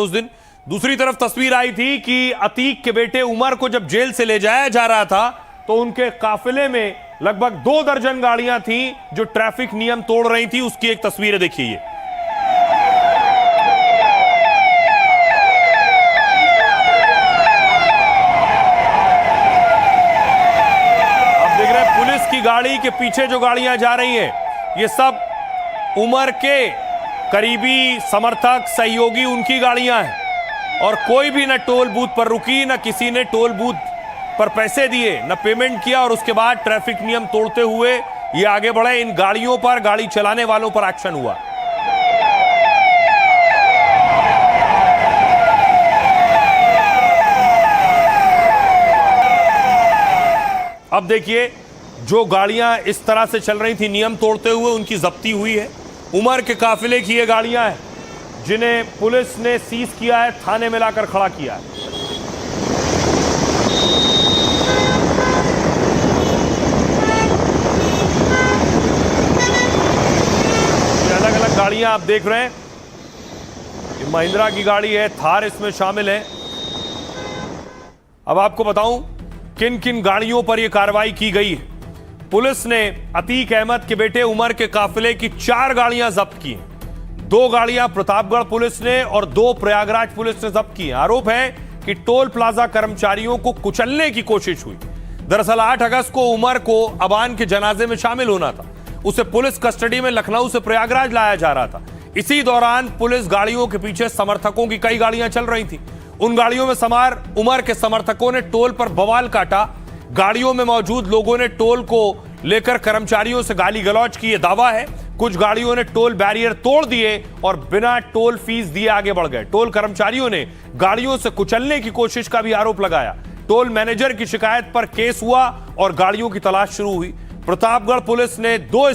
उस दिन दूसरी तरफ तस्वीर आई थी कि अतीक के बेटे उमर को जब जेल से ले जाया जा रहा था तो उनके काफिले में लगभग 2 दर्जन गाड़ियां थीं जो ट्रैफिक नियम तोड़ रही थी। उसकी एक तस्वीर देखिए ये। आप देख रहे हैं पुलिस की गाड़ी के पीछे जो गाड़ियां जा रही हैं ये सब उमर के करीबी समर्थक सहयोगी उनकी गाड़ियां हैं और कोई भी न टोल बूथ पर रुकी, न किसी ने टोल बूथ पर पैसे दिए, न पेमेंट किया और उसके बाद ट्रैफिक नियम तोड़ते हुए ये आगे बढ़े। इन गाड़ियों पर, गाड़ी चलाने वालों पर एक्शन हुआ। अब देखिए जो गाड़ियां इस तरह से चल रही थी नियम तोड़ते हुए, उनकी जब्ती हुई है। उमर के काफिले की ये गाड़ियां हैं जिन्हें पुलिस ने सीज किया है, थाने में लाकर खड़ा किया है। ये अलग अलग गाड़ियां आप देख रहे हैं। ये महिंद्रा की गाड़ी है, थार इसमें शामिल है। अब आपको बताऊं किन किन गाड़ियों पर यह कार्रवाई की गई है। पुलिस ने अतीक अहमद के बेटे उमर के काफिले की 4 गाड़ियां जब्त की हैं। 2 गाड़ियां प्रतापगढ़ पुलिस ने और 2 प्रयागराज पुलिस ने जब्त की हैं। आरोप है कि टोल प्लाजा कर्मचारियों को कुचलने की कोशिश हुई। दरअसल 8 अगस्त को उमर को अबान के जनाजे में शामिल होना था। उसे पुलिस कस्टडी में लखनऊ से प्रयागराज लाया जा रहा था। इसी दौरान पुलिस गाड़ियों के पीछे समर्थकों की कई गाड़ियां चल रही थी। उन गाड़ियों में सवार उमर के समर्थकों ने टोल पर बवाल काटा। गाड़ियों में मौजूद लोगों ने टोल को लेकर कर्मचारियों से गाली गलौज की, यह दावा है। कुछ गाड़ियों ने टोल बैरियर तोड़ दिए और बिना टोल फीस दिए आगे बढ़ गए। टोल कर्मचारियों ने गाड़ियों से कुचलने की कोशिश का भी आरोप लगाया। टोल मैनेजर की शिकायत पर केस हुआ और गाड़ियों की तलाश शुरू हुई। प्रतापगढ़ पुलिस ने 2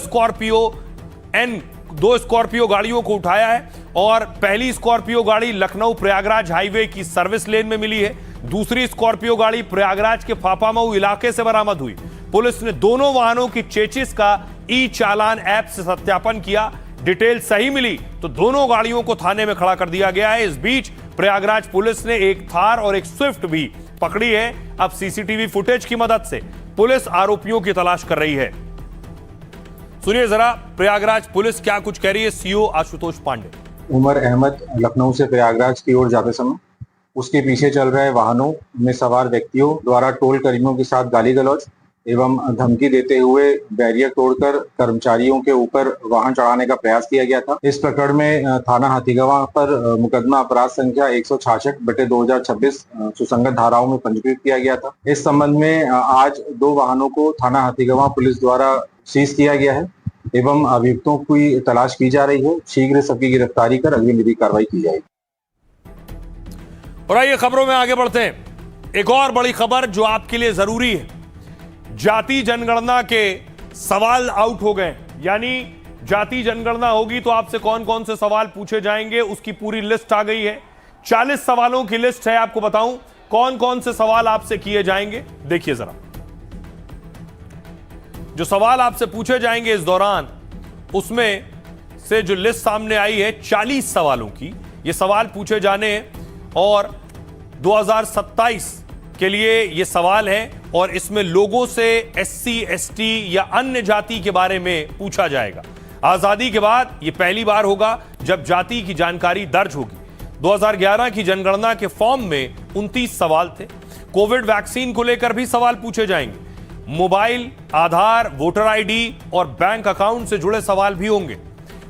स्कॉर्पियो गाड़ियों को उठाया है और पहली स्कॉर्पियो गाड़ी लखनऊ प्रयागराज हाईवे की सर्विस लेन में मिली है। दूसरी स्कॉर्पियो गाड़ी प्रयागराज के फाफामऊ इलाके से बरामद हुई। पुलिस ने दोनों वाहनों की चेचिस का ई चालान ऐप से सत्यापन किया। डिटेल सही मिली तो दोनों गाड़ियों को थाने में खड़ा कर दिया गया है। इस बीच प्रयागराज पुलिस ने एक थार और एक स्विफ्ट भी पकड़ी है। अब सीसीटीवी फुटेज की मदद से पुलिस आरोपियों की तलाश कर रही है। सुनिए जरा प्रयागराज पुलिस क्या कुछ कह रही है। सीओ आशुतोष पांडे। उमर अहमद लखनऊ से प्रयागराज की ओर जाते समय उसके पीछे चल रहे वाहनों में सवार व्यक्तियों द्वारा टोल कर्मियों के साथ गाली गलौज एवं धमकी देते हुए बैरियर तोड़कर कर्मचारियों के ऊपर वाहन चढ़ाने का प्रयास किया गया था। इस प्रकरण में थाना हाथीगवा पर मुकदमा अपराध संख्या 166/2026 सुसंगत धाराओं में पंजीकृत किया गया था। इस संबंध में आज 2 वाहनों को थाना हाथीगवा पुलिस द्वारा सीज किया गया है एवं अभियुक्तों की तलाश की जा रही है। शीघ्र सबकी गिरफ्तारी कर अगली विधिक कार्रवाई की जाएगी। और आइए खबरों में आगे बढ़ते हैं। एक और बड़ी खबर जो आपके लिए जरूरी है। जाति जनगणना के सवाल आउट हो गए, यानी जाति जनगणना होगी तो आपसे कौन कौन से सवाल पूछे जाएंगे उसकी पूरी लिस्ट आ गई है। 40 सवालों की लिस्ट है। आपको बताऊं कौन कौन से सवाल आपसे किए जाएंगे। देखिए जरा जो सवाल आपसे पूछे जाएंगे इस दौरान, उसमें से जो लिस्ट सामने आई है 40 सवालों की, ये सवाल पूछे जाने और 2027 के लिए ये सवाल है और इसमें लोगों से SC ST या अन्य जाति के बारे में पूछा जाएगा। आजादी के बाद ये पहली बार होगा जब जाति की जानकारी दर्ज होगी। 2011 की जनगणना के फॉर्म में 29 सवाल थे। कोविड वैक्सीन को लेकर भी सवाल पूछे जाएंगे। मोबाइल, आधार, वोटर ID और बैंक अकाउंट से जुड़े सवाल भी होंगे।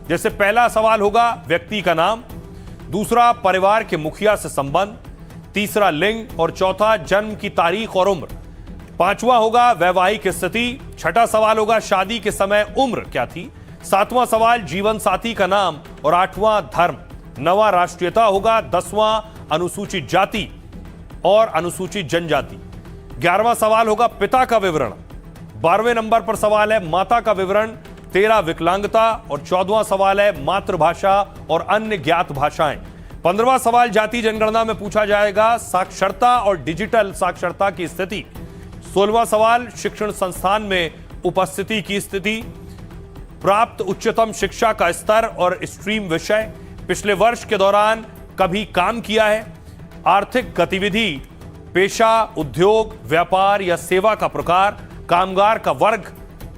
जैसे पहला सवाल होगा व्यक्ति का नाम, दूसरा परिवार के मुखिया से संबंध, तीसरा लिंग और चौथा जन्म की तारीख और उम्र, पांचवा होगा वैवाहिक स्थिति, छठा सवाल होगा शादी के समय उम्र क्या थी, सातवां सवाल जीवन साथी का नाम और आठवां धर्म, नवा राष्ट्रीयता होगा, 10वां अनुसूचित जाति और अनुसूचित जनजाति, 11वां सवाल होगा पिता का विवरण, 12वें नंबर पर सवाल है माता का विवरण, 13 विकलांगता और 14वां सवाल है मातृभाषा और अन्य ज्ञात भाषाएं। 15वां सवाल जाति जनगणना में पूछा जाएगा साक्षरता और डिजिटल साक्षरता की स्थिति। 16वां सवाल शिक्षण संस्थान में उपस्थिति की स्थिति, प्राप्त उच्चतम शिक्षा का स्तर और स्ट्रीम विषय, पिछले वर्ष के दौरान कभी काम किया है? आर्थिक गतिविधि, पेशा, उद्योग, व्यापार या सेवा का प्रकार, कामगार का वर्ग,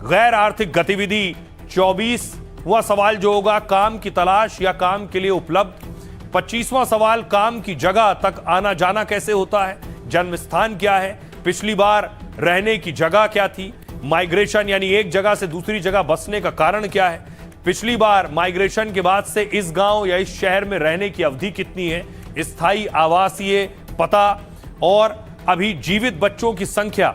गैर आर्थिक गतिविधि। 24वां सवाल जो होगा, काम की तलाश या काम के लिए उपलब्ध। 25वां सवाल, काम की जगह तक आना जाना कैसे होता है? जन्म स्थान क्या है? पिछली बार रहने की जगह क्या थी? माइग्रेशन यानी एक जगह से दूसरी जगह बसने का कारण क्या है? पिछली बार माइग्रेशन के बाद से इस गांव या इस शहर में रहने की अवधि कितनी है? स्थायी आवासीय पता और अभी जीवित बच्चों की संख्या,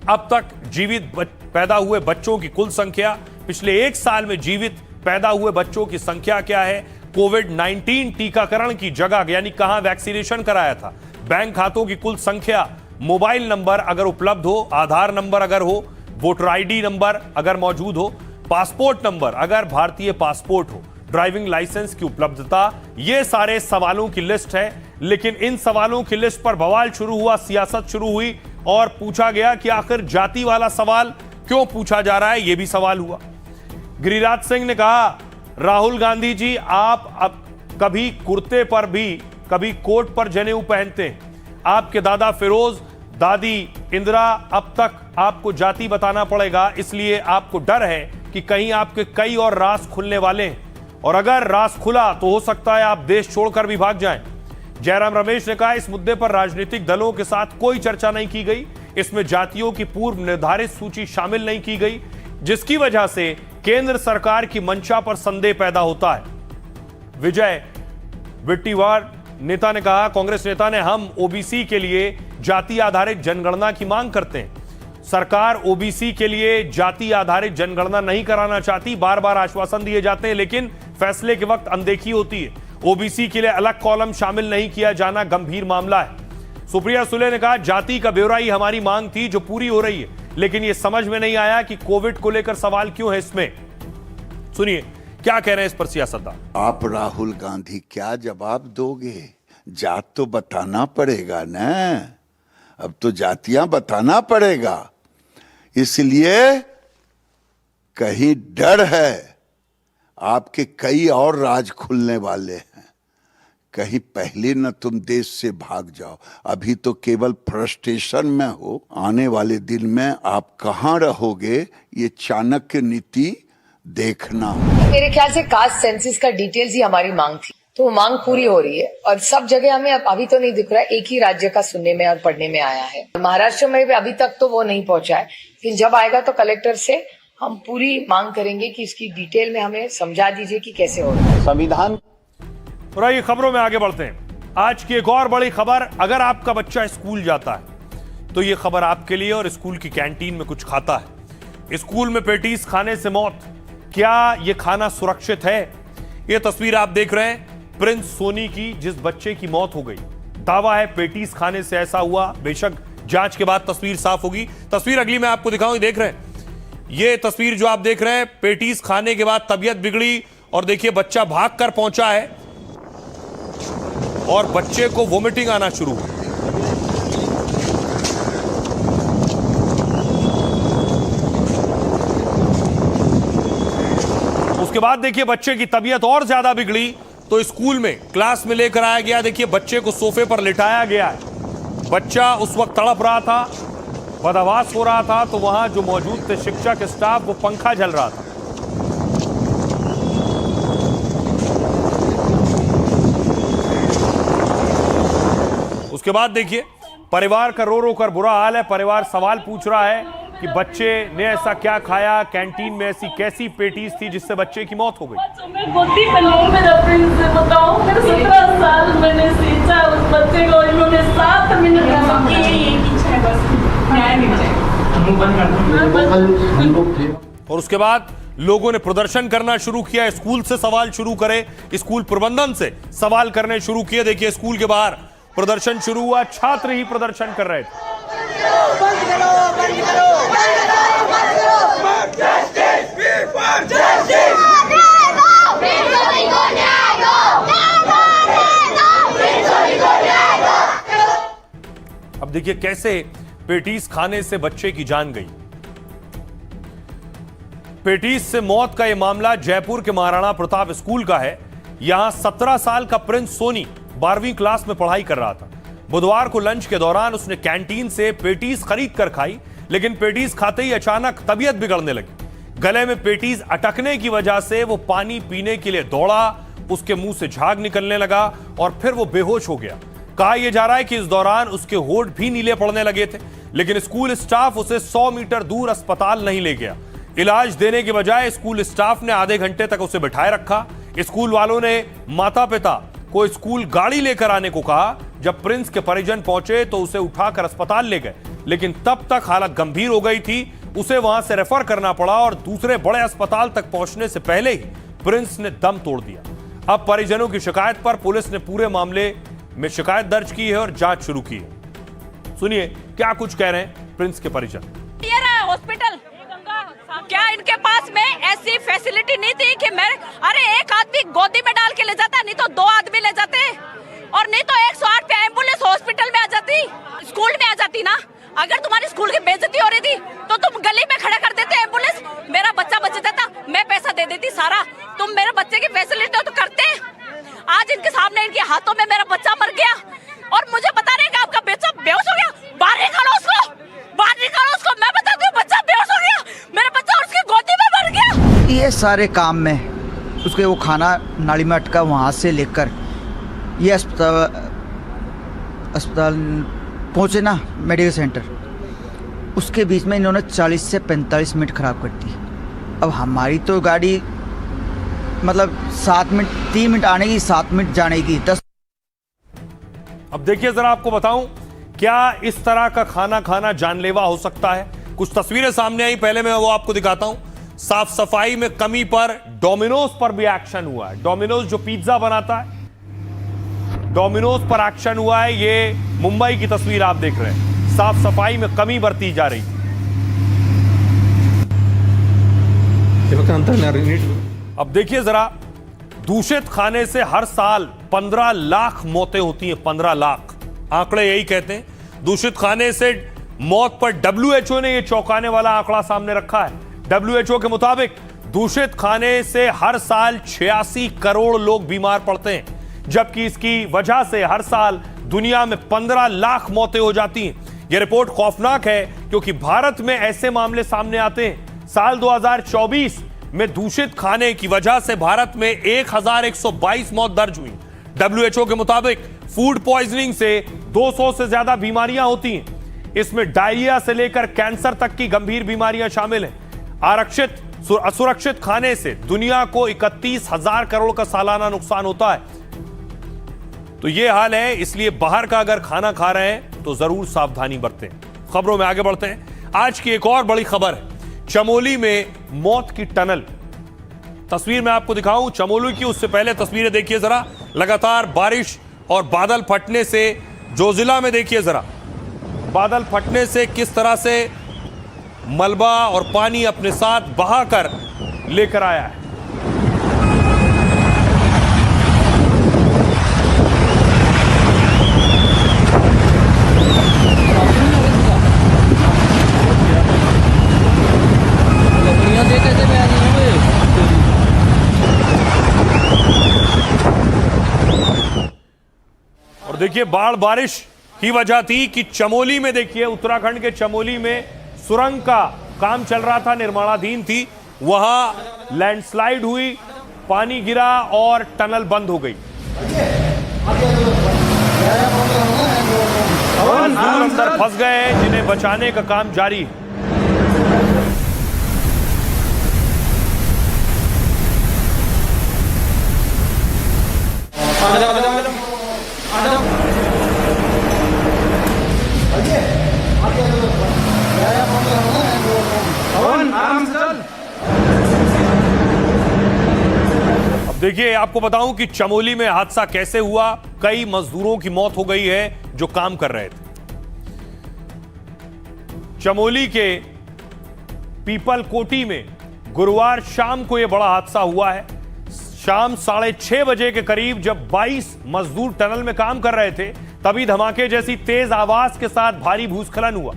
अब तक जीवित पैदा हुए बच्चों की कुल संख्या, पिछले एक साल में जीवित पैदा हुए बच्चों की संख्या क्या है? कोविड-19 टीकाकरण की जगह यानी कहां वैक्सीनेशन कराया था? बैंक खातों की कुल संख्या, मोबाइल नंबर अगर उपलब्ध हो, आधार नंबर अगर हो, वोटर आईडी नंबर अगर मौजूद हो, पासपोर्ट नंबर अगर भारतीय पासपोर्ट हो, ड्राइविंग लाइसेंस की उपलब्धता। ये सारे सवालों की लिस्ट है, लेकिन इन सवालों की लिस्ट पर बवाल शुरू हुआ, सियासत शुरू हुई और पूछा गया कि आखिर जाति वाला सवाल क्यों पूछा जा रहा है? यह भी सवाल हुआ। गिरिराज सिंह ने कहा, राहुल गांधी जी आप अब कभी कुर्ते पर भी कभी कोट पर जनेऊ पहनते हैं, आपके दादा फिरोज, दादी इंदिरा, अब तक आपको जाति बताना पड़ेगा, इसलिए आपको डर है कि कहीं आपके कई और राज खुलने वाले हैं और अगर राज खुला तो हो सकता है आप देश छोड़कर भी भाग जाएं। जयराम रमेश ने कहा, इस मुद्दे पर राजनीतिक दलों के साथ कोई चर्चा नहीं की गई, इसमें जातियों की पूर्व निर्धारित सूची शामिल नहीं की गई, जिसकी वजह से केंद्र सरकार की मंशा पर संदेह पैदा होता है। विजय विट्टीवार नेता ने कहा, कांग्रेस नेता ने, हम ओबीसी के लिए जाति आधारित जनगणना की मांग करते हैं। सरकार ओबीसी के लिए जाति आधारित जनगणना नहीं कराना चाहती, बार बार आश्वासन दिए जाते हैं लेकिन फैसले के वक्त अनदेखी होती है। ओबीसी के लिए अलग कॉलम शामिल नहीं किया जाना गंभीर मामला है। सुप्रिया सुले ने कहा, जाति का ब्यौरा ही हमारी मांग थी जो पूरी हो रही है, लेकिन यह समझ में नहीं आया कि कोविड को लेकर सवाल क्यों है इसमें। सुनिए क्या कह रहे हैं इस पर सियासतदान। आप राहुल गांधी क्या जवाब दोगे? जात तो बताना पड़ेगा ना, अब तो जातियां बताना पड़ेगा, इसलिए कहीं डर है, आपके कई और राज खुलने वाले हैं, कहीं पहले न तुम देश से भाग जाओ। अभी तो केवल फ्रस्ट्रेशन में हो, आने वाले दिन में आप कहां रहोगे ये चाणक्य नीति देखना। मेरे ख्याल से कास्ट सेंसस का डिटेल्स ही हमारी मांग थी, तो वो मांग पूरी हो रही है और सब जगह हमें अभी तो नहीं दिख रहा है, एक ही राज्य का सुनने में और पढ़ने में आया है। महाराष्ट्र में भी अभी तक तो वो नहीं पहुंचा है, लेकिन जब आएगा तो कलेक्टर से हम पूरी मांग करेंगे कि इसकी डिटेल में हमें समझा दीजिए कि कैसे हो रहा है। संविधान। और आइए खबरों में आगे बढ़ते हैं। आज की एक और बड़ी खबर, अगर आपका बच्चा स्कूल जाता है तो ये खबर आपके लिए, और स्कूल की कैंटीन में कुछ खाता है, स्कूल में पेटीज खाने से मौत, क्या यह खाना सुरक्षित है? यह तस्वीर आप देख रहे हैं प्रिंस सोनी की, जिस बच्चे की मौत हो गई। दावा है पेटीज खाने से ऐसा हुआ, बेशक जांच के बाद तस्वीर साफ होगी। तस्वीर अगली मैं आपको दिखाऊं, देख रहे हैं ये तस्वीर जो आप देख रहे हैं, पेटीज खाने के बाद तबीयत बिगड़ी और देखिए बच्चा भागकर पहुंचा है और बच्चे को वोमिटिंग आना शुरू हुई। उसके बाद देखिए बच्चे की तबीयत और ज्यादा बिगड़ी तो स्कूल में क्लास में लेकर आया गया। देखिए बच्चे को सोफे पर लिटाया गया है, बच्चा उस वक्त तड़प रहा था, बदहवास हो रहा था, तो वहां जो मौजूद थे शिक्षक स्टाफ, वो पंखा झल रहा था। उसके बाद देखिए परिवार का रो रो कर बुरा हाल है। परिवार सवाल पूछ रहा है कि बच्चे ने ऐसा क्या खाया, कैंटीन में ऐसी कैसी पेटीज थी जिससे बच्चे की मौत हो गई। मैं गोदी पे लूं, मेरा प्रिंस से बताऊं, मेरे 17 साल मैंने सींचा उस बच्चे को, इन्होंने 7 मिनट और उसके बाद लोगों ने प्रदर्शन करना शुरू किया, स्कूल से सवाल शुरू करे, स्कूल प्रबंधन से सवाल करने शुरू किए। देखिए स्कूल के बाहर प्रदर्शन शुरू हुआ, छात्र ही प्रदर्शन कर रहे थे। अब देखिए कैसे पेटीज खाने से बच्चे की जान गई। पेटीज से मौत का यह मामला जयपुर के महाराणा प्रताप स्कूल का है। यहां 17 साल का प्रिंस सोनी 12वीं क्लास में पढ़ाई कर रहा था। बुधवार को लंच के दौरान उसने कैंटीन से पेटीज खरीद कर खाई, लेकिन पेटीज खाते ही अचानक तबीयत बिगड़ने लगी। गले में पेटीज अटकने की वजह से वो पानी पीने के लिए दौड़ा, उसके मुंह से झाग निकलने लगा और फिर वो बेहोश हो गया। कहा यह जा रहा है कि इस दौरान उसके होंठ भी नीले पड़ने लगे थे, लेकिन स्कूल स्टाफ उसे 100 मीटर दूर अस्पताल नहीं ले गया। इलाज देने के बजाय स्कूल स्टाफ ने आधे घंटे तक उसे बिठाए रखा। स्कूल वालों ने माता पिता को स्कूल गाड़ी लेकर आने को कहा। जब प्रिंस के परिजन पहुंचे तो उसे उठाकर अस्पताल ले गए, लेकिन तब तक हालत गंभीर हो गई थी। उसे वहां से रेफर करना पड़ा और दूसरे बड़े अस्पताल तक पहुंचने से पहले ही प्रिंस ने दम तोड़ दिया। अब परिजनों की शिकायत पर पुलिस ने पूरे मामले में शिकायत दर्ज की है और जांच शुरू की है। सुनिए क्या कुछ कह रहे हैं प्रिंस के परिजन। ये रहा हॉस्पिटल, क्या इनके पास में ऐसी फैसिलिटी नहीं थी कि मैं एक आदमी गोदी में डाल के ले जाता, नहीं तो 2 आदमी ले जाते, और नहीं तो 108 पे एम्बुलेंस हॉस्पिटल में आ जाती, स्कूल में आ जाती ना। अगर तुम्हारी स्कूल की बेइज्जती हो रही थी तो तुम गली में खड़ा कर देते एम्बुलेंस, मेरा बच्चा बच जाता, मैं पैसा दे देती सारा। तुम मेरे बच्चे की फैसिलिटी तो करते। आज इनके सामने इनके हाथों में मेरा बच्चा मर गया और मुझे बता रहे कि आपका बच्चा बेहोश हो गया। बाहर निकालो उसको, बाहर निकालो उसको। मैं बताती हूँ बच्चा बेहोश हो गया, मेरा बच्चा उसकी गोदी में मर गया। ये सारे काम में उसके वो खाना नाली में अटका, वहाँ से लेकर ये अस्पताल पहुँचे ना मेडिकल सेंटर, उसके बीच में इन्होंने 40 से 45 मिनट ख़राब कर दी। अब हमारी तो गाड़ी मतलब 7 मिनट 3 मिनट आने की, 7 मिनट जाने की, 10। अब देखिए जरा आपको बताऊं क्या इस तरह का खाना खाना जानलेवा हो सकता है। कुछ तस्वीरें सामने आई, पहले मैं वो आपको दिखाता हूं। साफ सफाई में कमी पर डोमिनोज पर भी एक्शन हुआ है। डोमिनोज जो पिज्जा बनाता है, डोमिनोज पर एक्शन हुआ है। ये मुंबई की तस्वीर आप देख रहे हैं। साफ सफाई में कमी बरती जा रही है। अब देखिए जरा, दूषित खाने से हर साल 15 लाख मौतें होती हैं। 15 लाख आंकड़े यही कहते हैं। दूषित खाने से मौत पर WHO ने यह चौंकाने वाला आंकड़ा सामने रखा है। WHO के मुताबिक दूषित खाने से हर साल 86 करोड़ लोग बीमार पड़ते हैं, जबकि इसकी वजह से हर साल दुनिया में 15 लाख मौतें हो जाती हैं। यह रिपोर्ट खौफनाक है क्योंकि भारत में ऐसे मामले सामने आते हैं। साल 2024 में दूषित खाने की वजह से भारत में 1122 मौत दर्ज हुई। WHO के मुताबिक फूड पॉइजनिंग से 200 से ज्यादा बीमारियां होती हैं। इसमें डायरिया से लेकर कैंसर तक की गंभीर बीमारियां शामिल हैं। असुरक्षित खाने से दुनिया को 31,000 करोड़ का सालाना नुकसान होता है। तो यह हाल है, इसलिए बाहर का अगर खाना खा रहे हैं तो जरूर सावधानी बरतें। खबरों में आगे बढ़ते हैं। आज की एक और बड़ी खबर है, चमोली में मौत की टनल। तस्वीर मैं आपको दिखाऊं चमोली की, उससे पहले तस्वीरें देखिए जरा। लगातार बारिश और बादल फटने से जो जिला में देखिए जरा, बादल फटने से किस तरह से मलबा और पानी अपने साथ बहाकर लेकर आया है। और देखिए बाढ़ बारिश की वजह थी कि चमोली में, देखिए उत्तराखंड के चमोली में सुरंग का काम चल रहा था, निर्माणाधीन थी। वहां लैंडस्लाइड हुई, पानी गिरा और टनल बंद हो गई। मजदूर अंदर फंस गए, जिन्हें बचाने का काम जारी है। अब देखिए आपको बताऊं कि चमोली में हादसा कैसे हुआ। कई मजदूरों की मौत हो गई है जो काम कर रहे थे। चमोली के पीपलकोटी में गुरुवार शाम को यह बड़ा हादसा हुआ है। शाम 6:30 बजे के करीब जब 22 मजदूर टनल में काम कर रहे थे, तभी धमाके जैसी तेज आवाज के साथ भारी भूस्खलन हुआ।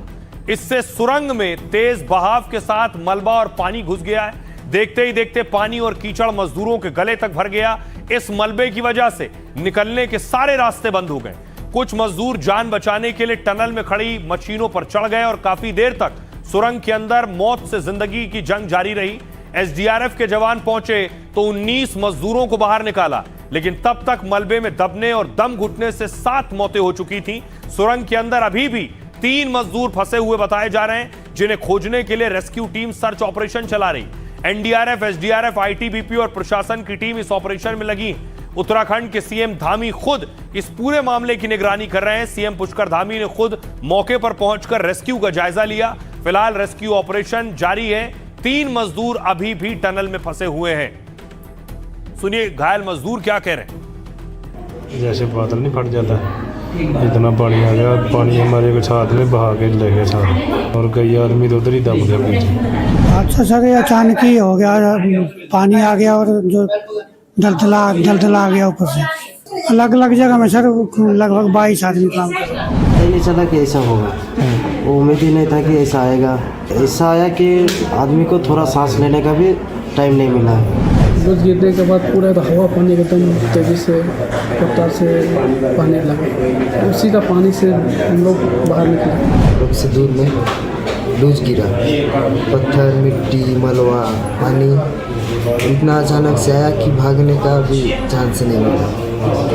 इससे सुरंग में तेज बहाव के साथ मलबा और पानी घुस गया है, देखते ही देखते पानी और कीचड़ मजदूरों के गले तक भर गया। इस मलबे की वजह से निकलने के सारे रास्ते बंद हो गए। कुछ मजदूर जान बचाने के लिए टनल में खड़ी मशीनों पर चढ़ गए और काफी देर तक सुरंग के अंदर मौत से जिंदगी की जंग जारी रही। एसडीआरएफ के जवान पहुंचे तो 19 मजदूरों को बाहर निकाला, लेकिन तब तक मलबे में दबने और दम घुटने से 7 मौतें हो चुकी थीं। सुरंग के अंदर अभी भी 3 मजदूर फंसे हुए बताए जा रहे हैं, जिन्हें खोजने के लिए रेस्क्यू टीम सर्च ऑपरेशन चला रही। एनडीआरएफ, एसडीआरएफ, आईटीबीपी और प्रशासन की टीम इस ऑपरेशन में लगी। उत्तराखंड के सीएम धामी खुद इस पूरे मामले की निगरानी कर रहे हैं। सीएम पुष्कर धामी ने खुद मौके पर पहुंचकर रेस्क्यू का जायजा लिया। फिलहाल रेस्क्यू ऑपरेशन जारी है। 3 मजदूर अभी भी टनल में फंसे हुए हैं। सुनिए घायल मजदूर क्या कह रहे हैं। जैसे बादल नहीं फट जाता, इतना पानी आ गया, पानी हमारे कुछ हाथ में बहा के ले गया सारा, और कई आदमी तो उधर ही दब गया पीछे। अच्छा सर, ये अचानक ही हो गया, पानी आ गया और जो दलदला आ गया ऊपर से। अलग अलग जगह में सर लगभग 22 आदमी काम कर रहे हैं। नहीं चला कि ऐसा होगा, वो उम्मीद ही नहीं था कि ऐसा आएगा। ऐसा आया कि आदमी को थोड़ा सांस लेने का भी टाइम नहीं मिला। बस गिरने के बाद पूरा हवा पानी एकदम तेजी से रफ्तार से पानी लगा, उसी का पानी से हम लोग बाहर निकले। सबसे दूर में लूज गिरा, पत्थर, मिट्टी, मलबा, पानी इतना अचानक से आया कि भागने का भी चांस नहीं मिला।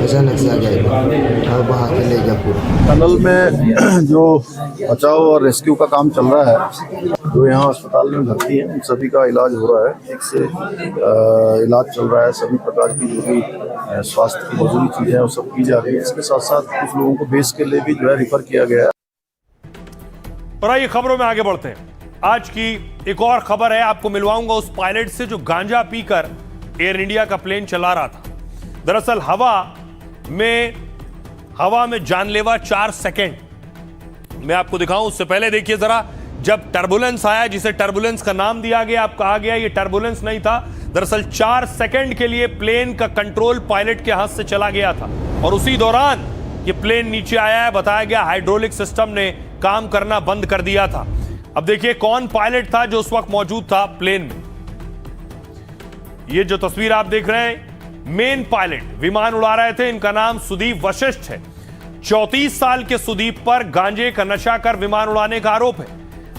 अचानक से आ गया और बहा के ले गया पूरा। टनल में जो बचाव और रेस्क्यू का काम चल रहा है, जो यहाँ अस्पताल में भर्ती हैं, उन सभी का इलाज हो रहा है। ठीक से इलाज चल रहा है। सभी प्रकार की जो भी स्वास्थ्य की जरूरी चीज़ें हैं वो सब की जा रही है। इसके साथ साथ कुछ लोगों को बेस के लिए भी जो है रिफर किया गया है। और आइए खबरों में आगे बढ़ते हैं। आज की एक और खबर है, आपको मिलवाऊंगा उस पायलट से जो गांजा पीकर एयर इंडिया का प्लेन चला रहा था। दरअसल हवा में जानलेवा 4 सेकंड मैं आपको दिखाऊं, उससे पहले देखिए जरा, जब टर्बुलेंस आया, जिसे टर्बुलेंस का नाम दिया गया, आप कहा गया ये टर्बुलेंस नहीं था। दरअसल 4 सेकंड के लिए प्लेन का कंट्रोल पायलट के हाथ से चला गया था और उसी दौरान ये प्लेन नीचे आया है। बताया गया हाइड्रोलिक सिस्टम ने काम करना बंद कर दिया था। अब देखिए कौन पायलट था जो उस वक्त मौजूद था प्लेन में। ये जो तस्वीर आप देख रहे हैं, मेन पायलट विमान उड़ा रहे थे, इनका नाम सुदीप वशिष्ठ है। 34 साल के सुदीप पर गांजे का नशा कर विमान उड़ाने का आरोप है।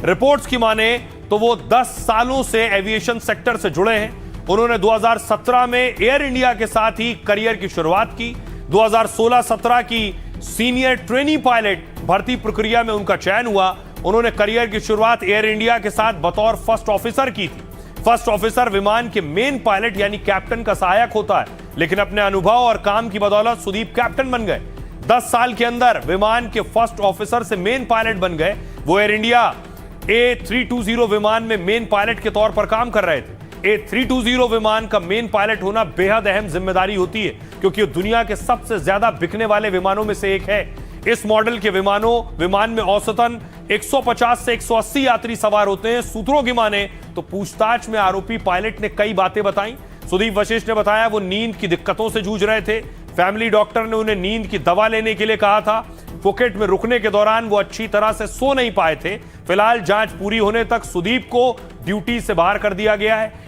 रिपोर्ट्स की माने तो वो 10 सालों से एविएशन सेक्टर से जुड़े हैं। उन्होंने 2017 में एयर इंडिया के साथ ही करियर की शुरुआत की। 2016-17 की सीनियर ट्रेनी पायलट भर्ती प्रक्रिया में उनका चयन हुआ। उन्होंने करियर की शुरुआत एयर इंडिया के साथ बतौर फर्स्ट ऑफिसर की थी। फर्स्ट ऑफिसर विमान के मेन पायलट यानी कैप्टन का सहायक होता है, लेकिन अपने अनुभव और काम की बदौलत सुदीप कैप्टन बन गए। 10 साल के अंदर विमान के फर्स्ट ऑफिसर से मेन पायलट बन गए। वो एयर इंडिया A320 विमान में मेन पायलट के तौर पर काम कर रहे थे। A320 विमान का मेन पायलट होना बेहद अहम जिम्मेदारी होती है, क्योंकि दुनिया के सबसे ज्यादा बिकने वाले विमानों में से एक है। इस मॉडल के विमान में औसतन 150 से 180 यात्री सवार होते हैं। सूत्रों की माने तो पूछताछ में आरोपी पायलट ने कई बातें बताई। सुदीप वशिष्ठ ने बताया वो नींद की दिक्कतों से जूझ रहे थे। फैमिली डॉक्टर ने उन्हें नींद की दवा लेने के लिए कहा था। फुकेट में रुकने के दौरान वो अच्छी तरह से सो नहीं पाए थे। फिलहाल जांच पूरी होने तक सुदीप को ड्यूटी से बाहर कर दिया गया है।